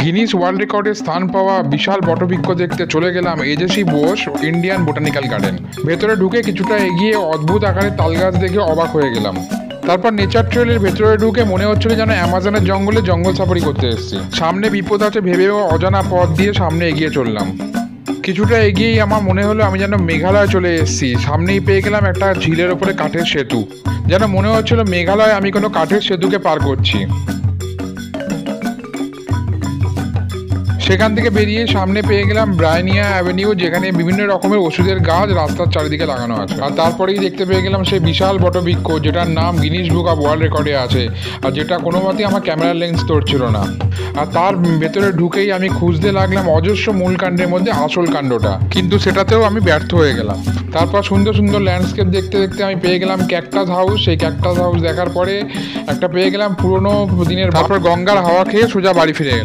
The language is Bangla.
গিনিস ওয়ার্ল্ড রেকর্ডে স্থান পাওয়া বিশাল বটবৃক্ষ দেখতে চলে গেলাম AJC Bose Indian botanical garden. ভেতরে ঢুকে কিছুটা এগিয়ে অদ্ভুত আকারে তালগাছ দেখে অবাক হয়ে গেলাম। তারপর নেচার ট্রেলের ভেতরে ঢুকে মনে হচ্ছিল যেন অ্যামাজনের জঙ্গলে জঙ্গল সাফারি করতে এসেছি। সামনে বিপদ আছে ভেবেও অজানা পথ দিয়ে সামনে এগিয়ে চললাম। কিছুটা এগিয়েই আমার মনে হলো আমি যেন মেঘালয় চলে এসেছি। সামনেই পেয়ে গেলাম একটা ঝিলের ওপরে কাঠের সেতু। যেন মনে হচ্ছিল মেঘালয় আমি কোনো কাঠের সেতুকে পার করছি। সেখান থেকে বেরিয়ে সামনে পেয়ে গেলাম ব্রাইনিয়া অ্যাভিনিউ, যেখানে বিভিন্ন রকমের ওষুধের গাছ রাস্তার চারিদিকে লাগানো আছে। আর তারপরেই দেখতে পেয়ে গেলাম সেই বিশাল বটবৃক্ষ, যেটার নাম গিনিস বুক অফ ওয়ার্ল্ড রেকর্ডে আছে, আর যেটা কোনো মতেই আমার ক্যামেরার লেন্স ধরছিল না। আর তার ভেতরে ঢুকেই আমি খুঁজতে লাগলাম অজস্র মূল কাণ্ডের মধ্যে আসল কাণ্ডটা, কিন্তু সেটাতেও আমি ব্যর্থ হয়ে গেলাম। তারপর সুন্দর সুন্দর ল্যান্ডস্কেপ দেখতে দেখতে আমি পেয়ে গেলাম ক্যাকটাস হাউস। সেই ক্যাকটাস হাউস দেখার পরে একটা পেয়ে গেলাম পুরোনো দিনের, তারপর গঙ্গার হাওয়া খেয়ে সোজা বাড়ি ফিরে গেলাম।